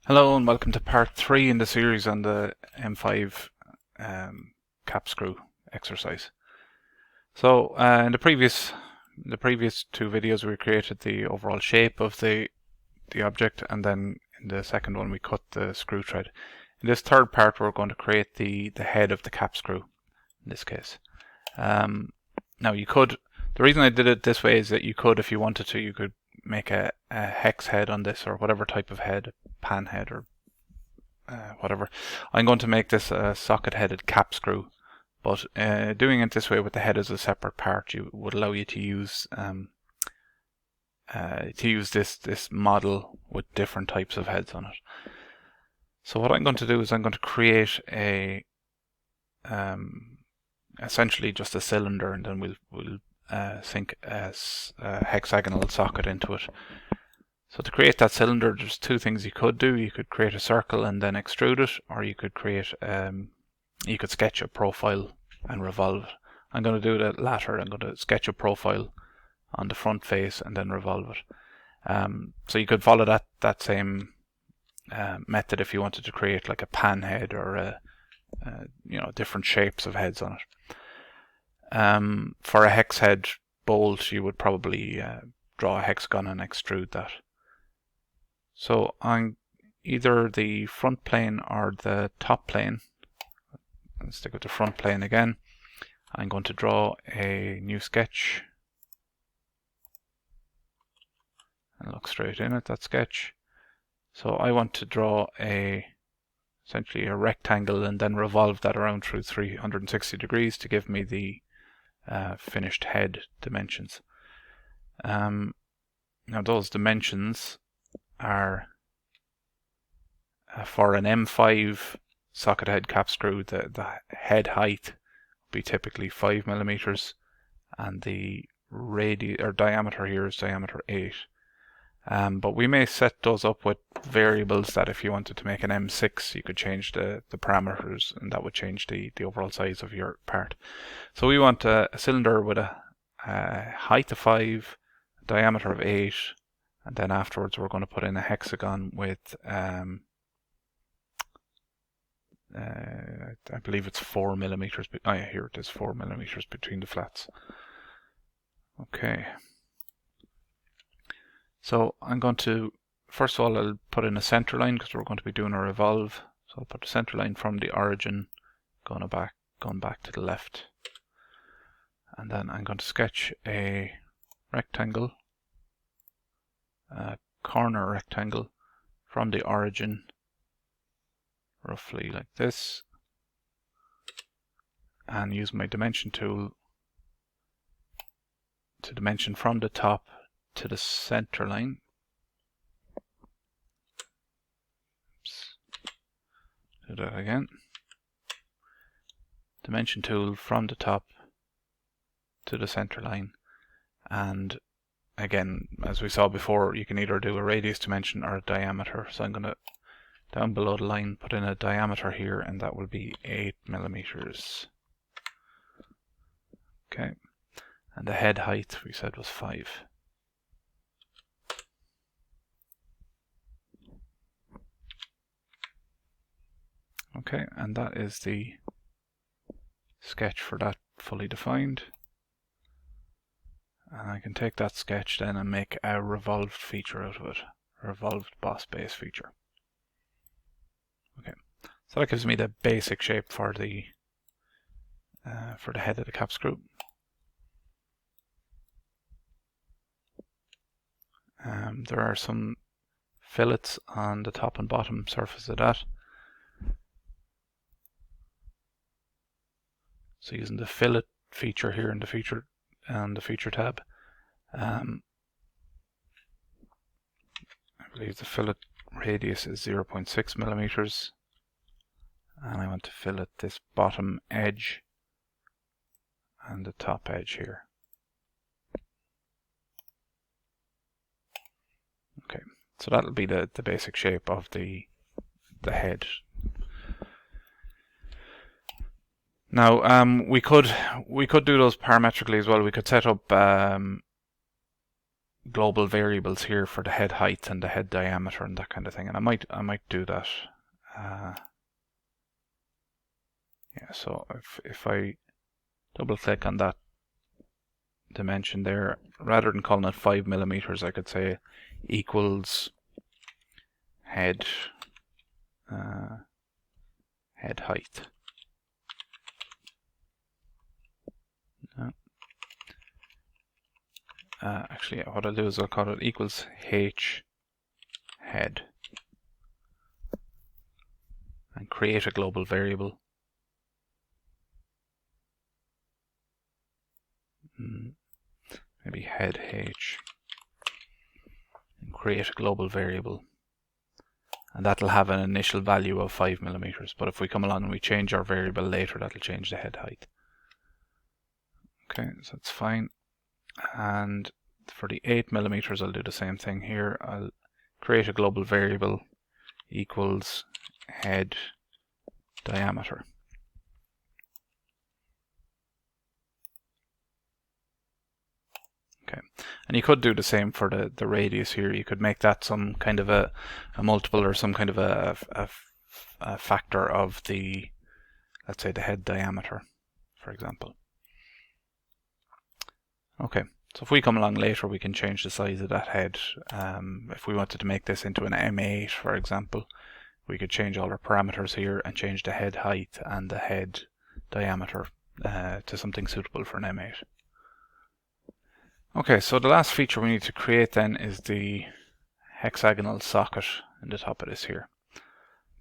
Hello and welcome to part 3 in the series on the M5 cap screw exercise. So in the previous two videos we created the overall shape of the object, and then in the second one we cut the screw thread. In this third part we're going to create the head of the cap screw in this case. Now the reason I did it this way is that you could, if you wanted to, you could make a hex head on this, or whatever type of head, pan head or whatever. I'm going to make this a socket headed cap screw, but doing it this way with the head as a separate part would allow you to use this model with different types of heads on it. So what I'm going to do is I'm going to create a essentially just a cylinder, and then we'll sink a hexagonal socket into it. So to create that cylinder, there's two things you could do. You could create a circle and then extrude it, or you could create you could sketch a profile and revolve it. I'm going to do the latter. I'm going to sketch a profile on the front face and then revolve it. So you could follow that same method if you wanted to create like a pan head or different shapes of heads on it. For a hex head bolt, you would probably draw a hexagon and extrude that. So on either the front plane or the top plane, let's stick with the front plane again, I'm going to draw a new sketch and look straight in at that sketch. So I want to draw essentially a rectangle and then revolve that around through 360 degrees to give me the finished head dimensions. Now those dimensions are for an M5 socket head cap screw, the head height would be typically 5 millimeters, and the diameter here is diameter 8. But we may set those up with variables that if you wanted to make an M6, you could change the parameters, and that would change the overall size of your part. So we want a cylinder with a height of 5, diameter of 8, and then afterwards we're going to put in a hexagon with I believe it's 4 millimeters. Yeah, here it is, 4 millimeters between the flats. Okay. So I'm going to, first of all, I'll put in a center line because we're going to be doing a revolve. So I'll put a center line from the origin going back to the left, and then I'm going to sketch a rectangle, a corner rectangle from the origin, roughly like this, and use my dimension tool to dimension from the top to the center line. Oops. Do that again. Dimension tool from the top to the center line, and again, as we saw before, you can either do a radius dimension or a diameter. So I'm going to, down below the line, put in a diameter here, and that will be 8 millimeters. Okay, and the head height we said was 5. Okay, and that is the sketch for that fully defined. And I can take that sketch then and make a revolved feature out of it, a revolved boss base feature. Okay, so that gives me the basic shape for the head of the cap screw. There are some fillets on the top and bottom surface of that. So using the fillet feature here in the feature tab, I believe the fillet radius is 0.6 millimeters, and I want to fillet this bottom edge and the top edge here. Okay, so that'll be the basic shape of the head. Now we could do those parametrically as well. We could set up global variables here for the head height and the head diameter and that kind of thing, and I might do that. Yeah, so if I double click on that dimension there, rather than calling it 5 millimeters, I could say equals head head height. Actually, what I'll do is I'll call it equals h head and create a global variable. Maybe head h and create a global variable, and that'll have an initial value of 5 millimeters, but if we come along and we change our variable later, that'll change the head height. Okay, so that's fine. And for the 8 millimeters, I'll do the same thing here. I'll create a global variable equals head diameter. Okay, and you could do the same for the radius here. You could make that some kind of a multiple or some kind of a factor of the, let's say, the head diameter, for example. Okay, so if we come along later, we can change the size of that head. If we wanted to make this into an M8, for example, we could change all our parameters here and change the head height and the head diameter to something suitable for an M8. Okay, so the last feature we need to create then is the hexagonal socket in the top of this here.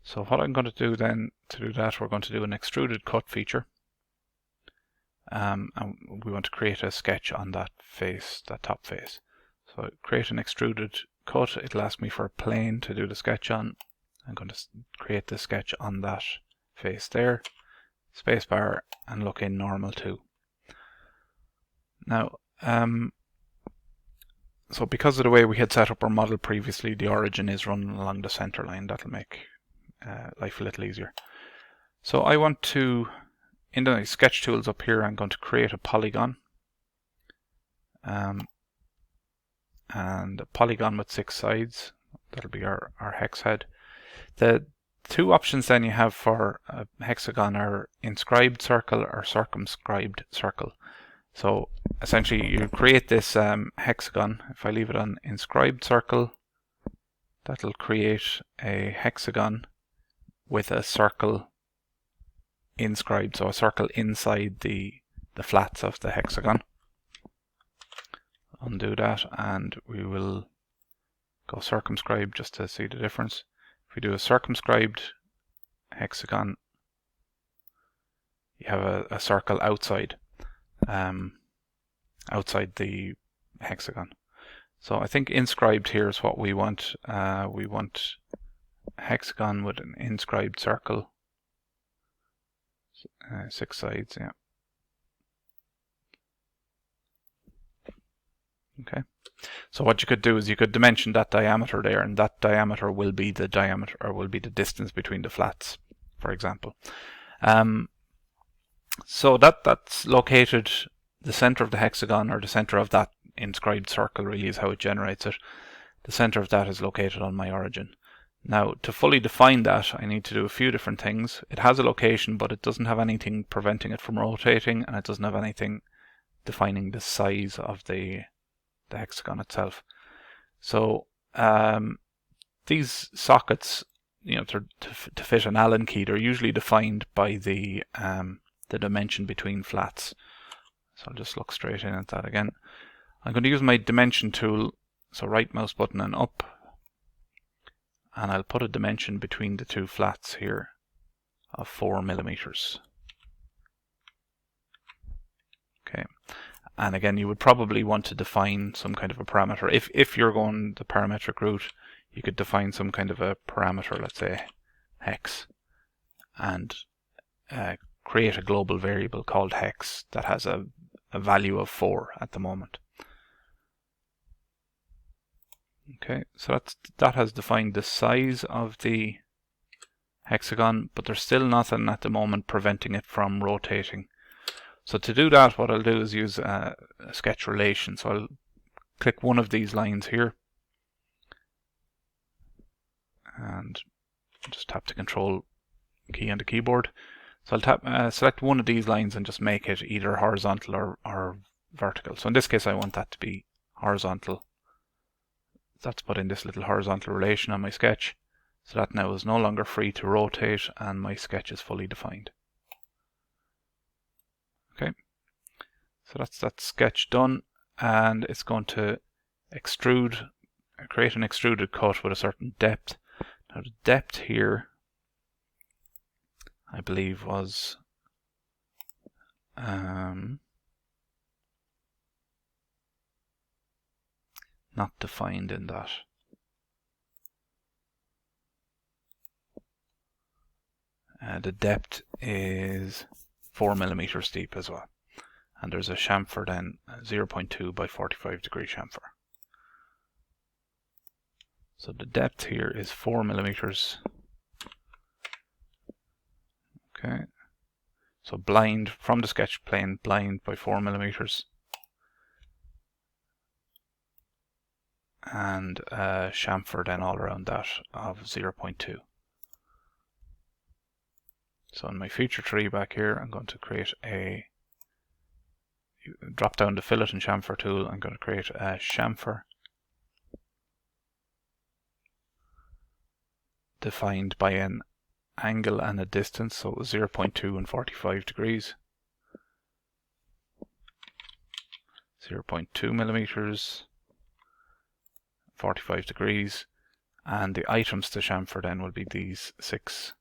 So what I'm going to do then, to do that, we're going to do an extruded cut feature. And we want to create a sketch on that face, that top face. So create an extruded cut. It'll ask me for a plane to do the sketch on. I'm going to create the sketch on that face there. Spacebar and look in normal too. Now, so because of the way we had set up our model previously, the origin is running along the center line. That'll make life a little easier. So I want to, in the sketch tools up here, I'm going to create a polygon. And a polygon with 6 sides. That'll be our hex head. The two options then you have for a hexagon are inscribed circle or circumscribed circle. So essentially you create this hexagon. If I leave it on inscribed circle, that'll create a hexagon with a circle inscribed, so a circle inside the flats of the hexagon. Undo that and we will go circumscribed just to see the difference. If we do a circumscribed hexagon, you have a circle outside outside the hexagon. So I think inscribed here is what we want. We want a hexagon with an inscribed circle, 6 sides, yeah. Okay, so what you could do is you could dimension that diameter there, and that diameter will be the diameter, or will be the distance between the flats, for example. So that's located, the center of the hexagon, or the center of that inscribed circle really is how it generates it. The center of that is located on my origin. Now, to fully define that, I need to do a few different things. It has a location, but it doesn't have anything preventing it from rotating, and it doesn't have anything defining the size of the hexagon itself. So these sockets, you know, to fit an Allen key, they're usually defined by the dimension between flats. So I'll just look straight in at that again. I'm going to use my dimension tool, so right mouse button and up, and I'll put a dimension between the two flats here of 4 millimeters. Okay. And again, you would probably want to define some kind of a parameter. If you're going the parametric route, you could define some kind of a parameter, let's say hex, and create a global variable called hex that has a value of 4 at the moment. Okay, so that has defined the size of the hexagon, but there's still nothing at the moment preventing it from rotating. So to do that, what I'll do is use a sketch relation. So I'll click one of these lines here and just tap the Control key on the keyboard. So I'll select one of these lines and just make it either horizontal or vertical. So in this case I want that to be horizontal. That's put in this little horizontal relation on my sketch. So that now is no longer free to rotate and my sketch is fully defined. Okay, so that's that sketch done, and it's going to create an extruded cut with a certain depth. Now the depth here, I believe, was not defined in that. The depth is 4 millimeters deep as well, and there's a chamfer then 0.2 by 45 degree chamfer. So the depth here is 4 millimeters. Okay, so blind from the sketch plane, blind by 4 millimeters, and chamfer then all around that of 0.2. So in my feature tree back here, I'm going to create drop down the fillet and chamfer tool. I'm going to create a chamfer defined by an angle and a distance, so 0.2 and 45 degrees. 0.2 millimeters, 45 degrees, and the items to chamfer then will be these 6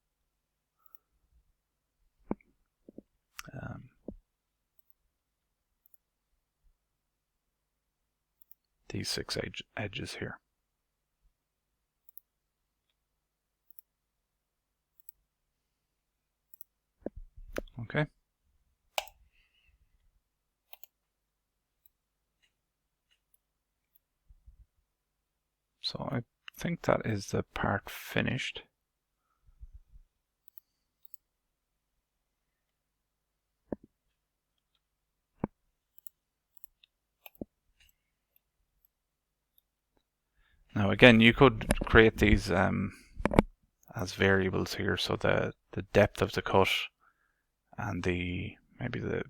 edges here. Okay. So I think that is the part finished. Now again, you could create these as variables here, so the depth of the cut and maybe the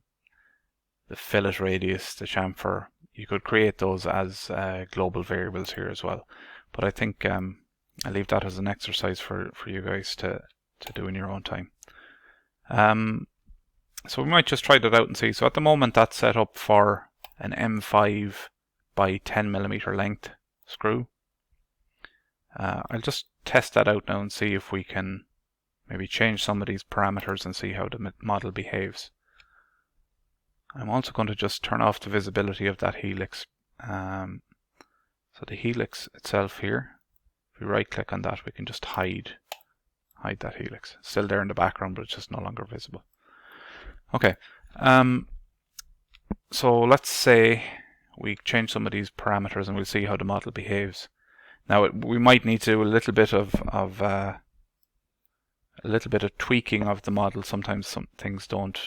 fillet radius, the chamfer, you could create those as global variables here as well. But I think I'll leave that as an exercise for you guys to do in your own time. So we might just try that out and see. So at the moment that's set up for an M5 by 10 millimeter length screw. I'll just test that out now and see if we can maybe change some of these parameters and see how the model behaves. I'm also going to just turn off the visibility of that helix. So the helix itself here, if we right click on that, we can just hide that helix. It's still there in the background, but it's just no longer visible. Okay, so let's say we change some of these parameters and we'll see how the model behaves. Now we might need to do a little bit of tweaking of the model. Sometimes some things don't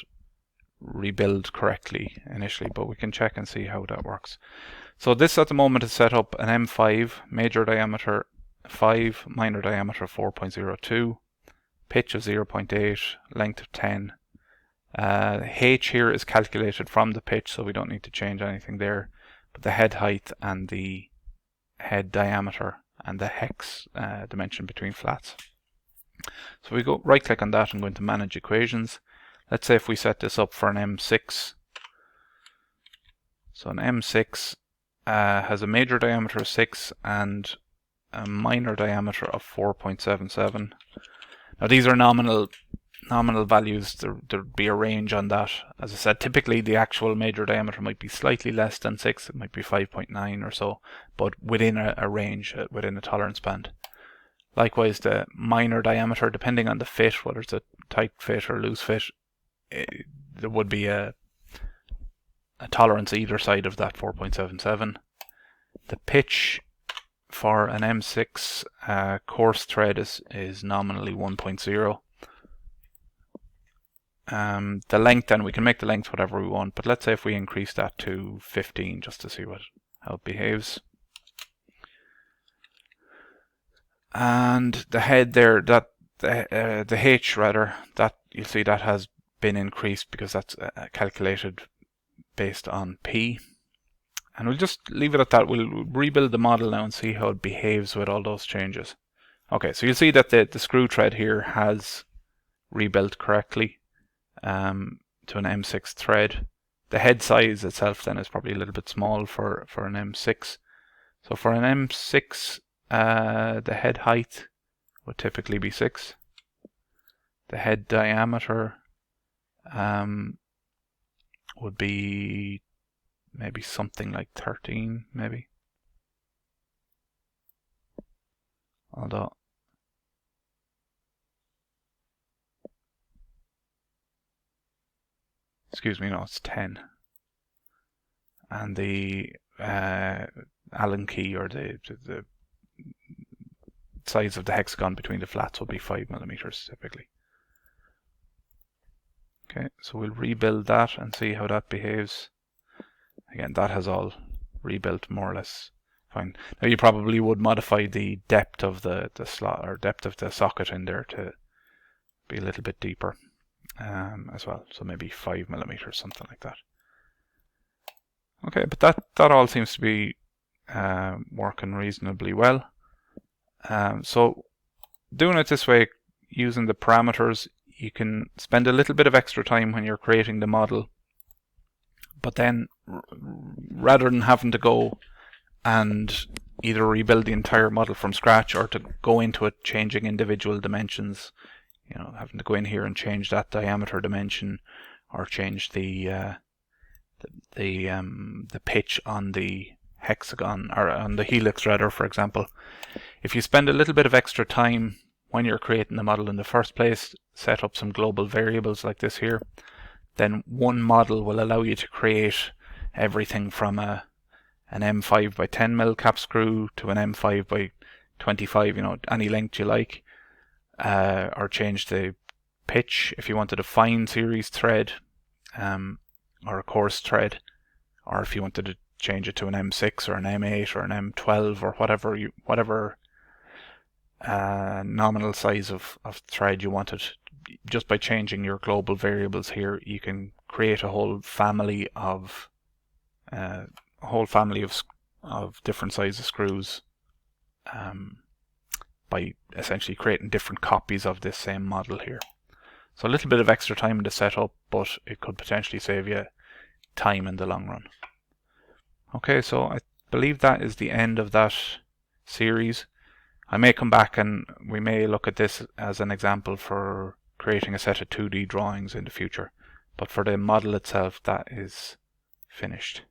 rebuild correctly initially, but we can check and see how that works. So this at the moment is set up an M5, major diameter 5, minor diameter 4.02, pitch of 0.8, length of 10. H here is calculated from the pitch, so we don't need to change anything there, but the head height and the head diameter and the hex dimension between flats. So we go right click on that and go into manage equations. Let's say if we set this up for an M6. So an M6 has a major diameter of 6 and a minor diameter of 4.77. Now these are nominal values. There'd be a range on that. As I said, typically the actual major diameter might be slightly less than 6. It might be 5.9 or so, but within a range, within a tolerance band. Likewise, the minor diameter, depending on the fit, whether it's a tight fit or loose fit, there would be a tolerance either side of that 4.77. The pitch for an M6 coarse thread is nominally 1.0. The length, then we can make the length whatever we want, but let's say if we increase that to 15 just to see what how it behaves. And the head there, that the H rather, that you'll see that has been increased because that's calculated based on P. And we'll just leave it at that. We'll rebuild the model now and see how it behaves with all those changes. Okay, so you'll see that the screw thread here has rebuilt correctly to an M6 thread. The head size itself then is probably a little bit small for an M6. So for an M6, the head height would typically be 6. The head diameter would be maybe something like 13, maybe. Although, excuse me, no, it's 10. And the Allen key, or the size of the hexagon between the flats, will be 5 millimeters typically. Okay, so we'll rebuild that and see how that behaves. Again, that has all rebuilt more or less fine. Now you probably would modify the depth of the slot, or depth of the socket in there, to be a little bit deeper as well. So maybe 5 millimeters, something like that. Okay, but that all seems to be working reasonably well. So doing it this way, using the parameters, you can spend a little bit of extra time when you're creating the model, but then rather than having to go and either rebuild the entire model from scratch or to go into it changing individual dimensions, you know, having to go in here and change that diameter dimension or change the pitch on the hexagon, or on the helix rather, for example. If you spend a little bit of extra time when you're creating the model in the first place, set up some global variables like this here, then one model will allow you to create everything from an M5 by 10 mil cap screw to an M5 by 25, you know, any length you like, or change the pitch if you wanted a fine series thread or a coarse thread, or if you wanted to change it to an M6 or an M8 or an M12 or whatever nominal size of thread you wanted. Just by changing your global variables here, you can create a whole family of different sizes screws by essentially creating different copies of this same model here. So a little bit of extra time in the setup, but it could potentially save you time in the long run. Okay, so I believe that is the end of that series. I may come back and we may look at this as an example for creating a set of 2D drawings in the future, but for the model itself, that is finished.